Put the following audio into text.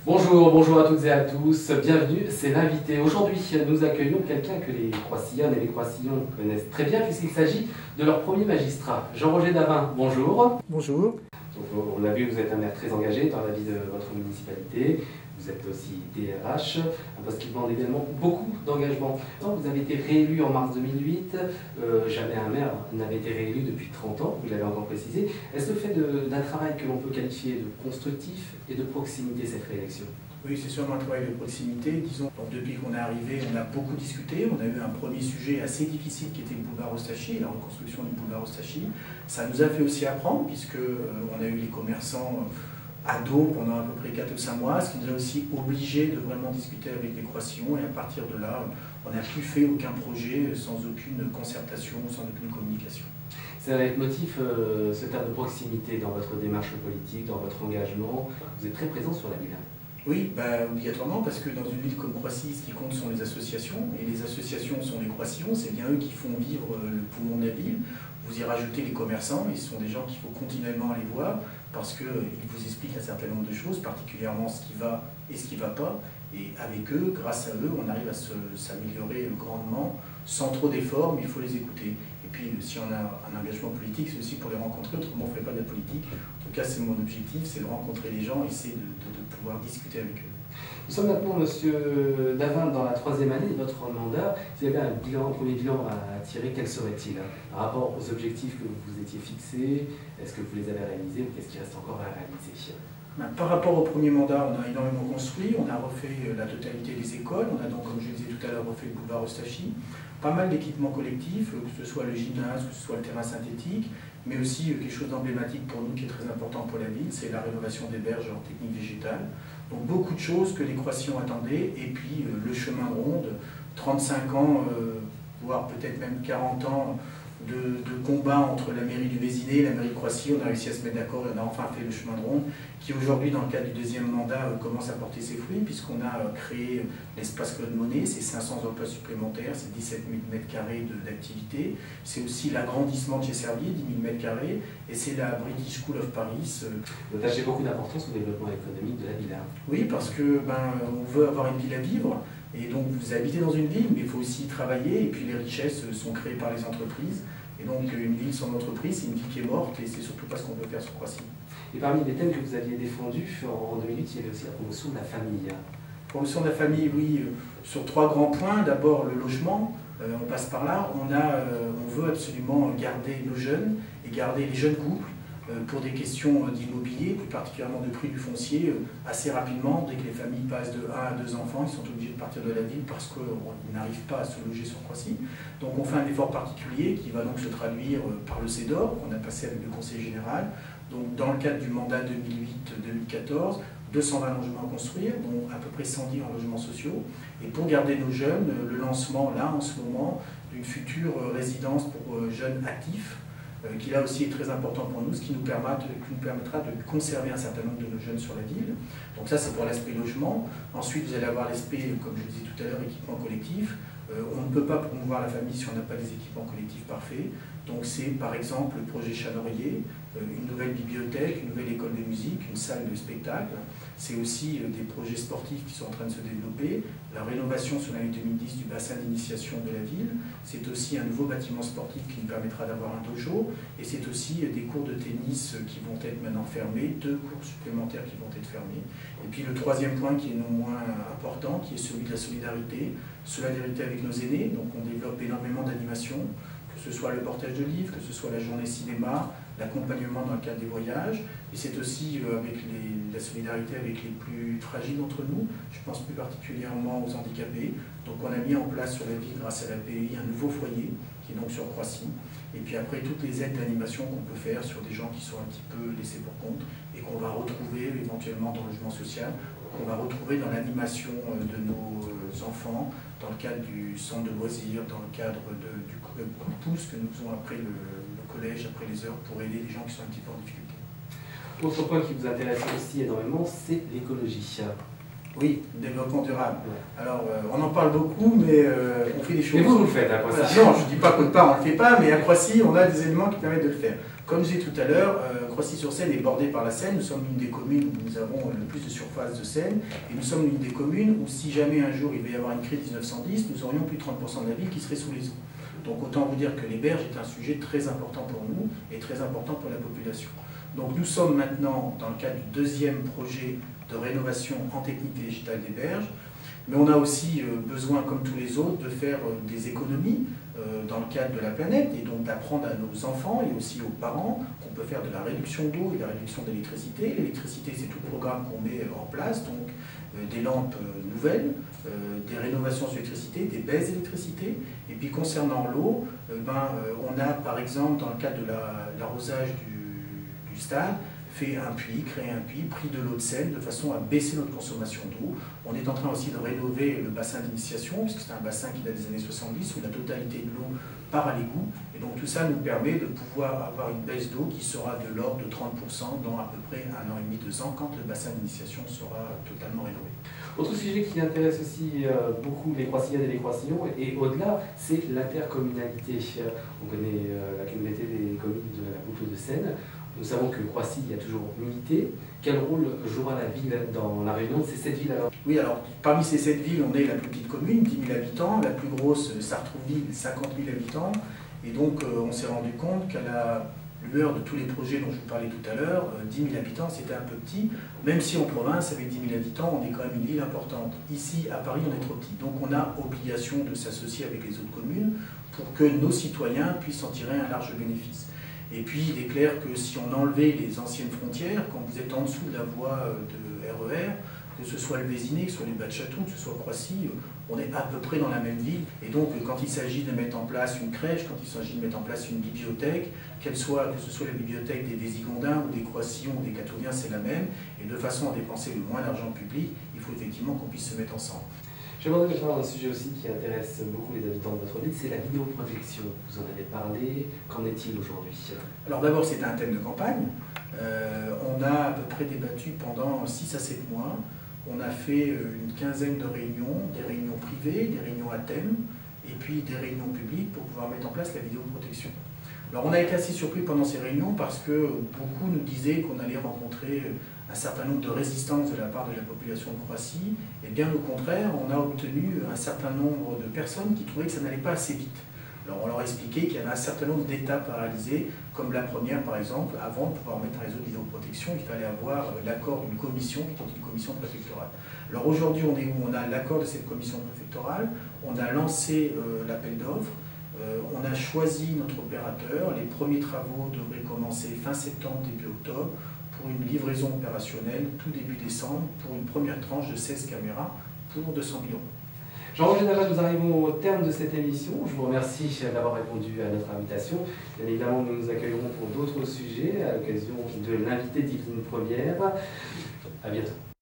Bonjour, bonjour à toutes et à tous, bienvenue, c'est l'invité. Aujourd'hui, nous accueillons quelqu'un que les Croissillonnes et les Croissillons connaissent très bien puisqu'il s'agit de leur premier magistrat, Jean-Roger Davin. Bonjour. Bonjour. Donc, on l'a vu, vous êtes un maire très engagé dans la vie de votre municipalité. Vous êtes aussi DRH, un poste qui demande également beaucoup d'engagement. Vous avez été réélu en mars 2008, jamais un maire n'avait été réélu depuis 30 ans, vous l'avez encore précisé. Est-ce le fait d'un travail que l'on peut qualifier de constructif et de proximité cette réélection? Oui, c'est sûrement un travail de proximité. Disons, depuis qu'on est arrivé, on a beaucoup discuté. On a eu un premier sujet assez difficile qui était le boulevard Eustachi, la reconstruction du boulevard Eustachi. Ça nous a fait aussi apprendre, puisque on a eu les commerçants à dos pendant à peu près 4 ou 5 mois, ce qui nous a aussi obligé de vraiment discuter avec les Croissillons, et à partir de là, on n'a plus fait aucun projet sans aucune concertation, sans aucune communication. C'est un leitmotiv, ce terme de proximité dans votre démarche politique, dans votre engagement. Vous êtes très présent sur la ville. Oui, obligatoirement, parce que dans une ville comme Croissy, ce qui compte sont les associations, et les associations sont les Croissillons, c'est bien eux qui font vivre le poumon de la ville. Vous y rajoutez les commerçants, et ce sont des gens qu'il faut continuellement aller voir, parce qu'ils vous expliquent un certain nombre de choses, particulièrement ce qui va et ce qui ne va pas. Et avec eux, grâce à eux, on arrive à s'améliorer grandement, sans trop d'efforts, mais il faut les écouter. Et puis, si on a un engagement politique, c'est aussi pour les rencontrer, autrement on ne ferait pas de la politique. En tout cas, c'est mon objectif, c'est de rencontrer les gens et c'est de pouvoir discuter avec eux. Nous sommes maintenant, Monsieur Davin, dans la 3e année de votre mandat. S'il y avait un premier bilan à tirer, quel serait-il par rapport aux objectifs que vous vous étiez fixés? Est-ce que vous les avez réalisés ou qu'est-ce qui reste encore à réaliser? Par rapport au premier mandat, on a énormément construit, on a refait la totalité des écoles, on a donc, comme je le disais tout à l'heure, refait le boulevard Eustachi, pas mal d'équipements collectifs, que ce soit le gymnase, que ce soit le terrain synthétique, mais aussi quelque chose d'emblématique pour nous qui est très important pour la ville, c'est la rénovation des berges en technique végétale. Donc beaucoup de choses que les Croissillons attendaient, et puis le chemin de ronde, 35 ans, voire peut-être même 40 ans, de combat entre la mairie du Vésinet et la mairie de Croissy. On a réussi à se mettre d'accord et on a enfin fait le chemin de ronde qui aujourd'hui, dans le cadre du 2e mandat, commence à porter ses fruits puisqu'on a créé l'espace Claude Monet, c'est 500 emplois supplémentaires, c'est 17 000 m² d'activité, c'est aussi l'agrandissement de chez Servier, 10 000 m², et c'est la British School of Paris. Vous attachez beaucoup d'importance au développement économique de la ville. Oui, parce que on veut avoir une ville à vivre. Et donc vous habitez dans une ville, mais il faut aussi y travailler, et puis les richesses sont créées par les entreprises. Et donc une ville sans entreprise, c'est une ville qui est morte, et c'est surtout pas ce qu'on peut faire sur Croissy. Et parmi les thèmes que vous aviez défendus en 2008, il y avait aussi la promotion de la famille. Promotion de la famille, oui, sur 3 grands points. D'abord le logement, on passe par là. On veut absolument garder nos jeunes, et garder les jeunes couples, pour des questions d'immobilier, plus particulièrement de prix du foncier, assez rapidement, dès que les familles passent de 1 à 2 enfants, ils sont obligés de partir de la ville parce qu'ils n'arrivent pas à se loger sur Croissy. Donc on fait un effort particulier qui va donc se traduire par le CEDOR, qu'on a passé avec le Conseil général. Donc dans le cadre du mandat 2008-2014, 220 logements à construire, dont à peu près 110 en logements sociaux. Et pour garder nos jeunes, le lancement là en ce moment d'une future résidence pour jeunes actifs, qui là aussi est très important pour nous, ce qui nous permettra de conserver un certain nombre de nos jeunes sur la ville. Donc ça, c'est pour l'aspect logement. Ensuite, vous allez avoir l'aspect, comme je le disais tout à l'heure, équipement collectif. On ne peut pas promouvoir la famille si on n'a pas des équipements collectifs parfaits. Donc c'est par exemple le projet Chalorier, une nouvelle bibliothèque, une nouvelle école de musique, une salle de spectacle. C'est aussi des projets sportifs qui sont en train de se développer. La rénovation sur l'année 2010 du bassin d'initiation de la ville. C'est aussi un nouveau bâtiment sportif qui nous permettra d'avoir un dojo. Et c'est aussi des cours de tennis qui vont être maintenant fermés, 2 cours supplémentaires qui vont être fermés. Et puis le 3e point qui est non moins important, qui est celui de la solidarité. Solidarité avec nos aînés, donc on développe énormément d'animations, que ce soit le portage de livres, que ce soit la journée cinéma, l'accompagnement dans le cadre des voyages, et c'est aussi avec la solidarité avec les plus fragiles d'entre nous, je pense plus particulièrement aux handicapés. Donc on a mis en place sur la ville, grâce à la PEI, un nouveau foyer, qui est donc sur Croissy, et puis après toutes les aides d'animation qu'on peut faire sur des gens qui sont un petit peu laissés pour compte, et qu'on va retrouver éventuellement dans le logement social, qu'on va retrouver dans l'animation de nos enfants, dans le cadre du centre de loisirs, dans le cadre du club pouce que nous faisons après le collège, après les heures, pour aider les gens qui sont un petit peu en difficulté. Autre point qui vous intéresse aussi énormément, c'est l'écologie. Oui, le développement durable. Ouais. Alors, on en parle beaucoup, mais on fait des choses. Mais vous le faites à Croissy. Non, je ne dis pas qu'autre part on ne le fait pas, mais à Croissy, on a des éléments qui permettent de le faire. Comme je disais tout à l'heure, Croissy-sur-Seine est bordée par la Seine. Nous sommes l'une des communes où nous avons le plus de surface de Seine. Et nous sommes l'une des communes où, si jamais un jour il devait y avoir une crise 1910, nous aurions plus de 30% de la ville qui serait sous les eaux. Donc autant vous dire que les berges est un sujet très important pour nous et très important pour la population. Donc nous sommes maintenant dans le cadre du deuxième projet de rénovation en technique végétale des berges. Mais on a aussi besoin, comme tous les autres, de faire des économies dans le cadre de la planète et donc d'apprendre à nos enfants et aussi aux parents qu'on peut faire de la réduction d'eau et de la réduction d'électricité. L'électricité, c'est tout le programme qu'on met en place, donc des lampes nouvelles, des rénovations sur l'électricité, des baisses d'électricité. Et puis concernant l'eau, on a par exemple, dans le cadre de l'arrosage du stade, fait un puits, créé un puits, pris de l'eau de Seine de façon à baisser notre consommation d'eau. On est en train aussi de rénover le bassin d'initiation, puisque c'est un bassin qui date des années 70, où la totalité de l'eau part à l'égout. Et donc tout ça nous permet de pouvoir avoir une baisse d'eau qui sera de l'ordre de 30% dans à peu près 1 an et demi, 2 ans, quand le bassin d'initiation sera totalement rénové. Autre sujet qui intéresse aussi beaucoup les Croissillannes et les Croissillons, et au-delà, c'est l'intercommunalité. On connaît la communauté des communes de la boucle de Seine. Nous savons que Croissy a toujours milité. Quel rôle jouera la ville dans la réunion de ces 7 villes alors? Oui, alors parmi ces 7 villes, on est la plus petite commune, 10 000 habitants. La plus grosse, Sartrouville, 50 000 habitants. Et donc on s'est rendu compte qu'à la lueur de tous les projets dont je vous parlais tout à l'heure, 10 000 habitants c'était un peu petit. Même si en province, avec 10 000 habitants, on est quand même une ville importante. Ici, à Paris, on est trop petit. Donc on a obligation de s'associer avec les autres communes pour que nos citoyens puissent en tirer un large bénéfice. Et puis, il est clair que si on enlevait les anciennes frontières, quand vous êtes en dessous de la voie de RER, que ce soit le Vésiné, que ce soit les Bas-de-Château, que ce soit Croissy, on est à peu près dans la même ville. Et donc, quand il s'agit de mettre en place une crèche, quand il s'agit de mettre en place une bibliothèque, que ce soit la bibliothèque des Vésigondins ou des Croissillons ou des Catoniens, c'est la même. Et de façon à dépenser le moins d'argent public, il faut effectivement qu'on puisse se mettre ensemble. J'aimerais parler d'un sujet aussi qui intéresse beaucoup les habitants de votre ville, c'est la vidéoprotection. Vous en avez parlé, qu'en est-il aujourd'hui? Alors d'abord, c'est un thème de campagne. On a à peu près débattu pendant 6 à 7 mois. On a fait une quinzaine de réunions, des réunions privées, des réunions à thème, et puis des réunions publiques pour pouvoir mettre en place la vidéoprotection. Alors on a été assez surpris pendant ces réunions parce que beaucoup nous disaient qu'on allait rencontrer un certain nombre de résistances de la part de la population de Croissy, et bien au contraire, on a obtenu un certain nombre de personnes qui trouvaient que ça n'allait pas assez vite. Alors on leur a expliqué qu'il y avait un certain nombre d'étapes à réaliser, comme la première par exemple, avant de pouvoir mettre un réseau de vidéoprotection, il fallait avoir l'accord d'une commission, qui est une commission préfectorale. Alors aujourd'hui on est où? On a l'accord de cette commission préfectorale, on a lancé l'appel d'offres, on a choisi notre opérateur, les premiers travaux devraient commencer fin septembre, début octobre, pour une livraison opérationnelle tout début décembre, pour une première tranche de 16 caméras pour 200 000 €. Jean-Roger Naval, nous arrivons au terme de cette émission. Je vous remercie d'avoir répondu à notre invitation. Bien évidemment, nous nous accueillerons pour d'autres sujets à l'occasion de l'invité d'Yveline Première. À bientôt.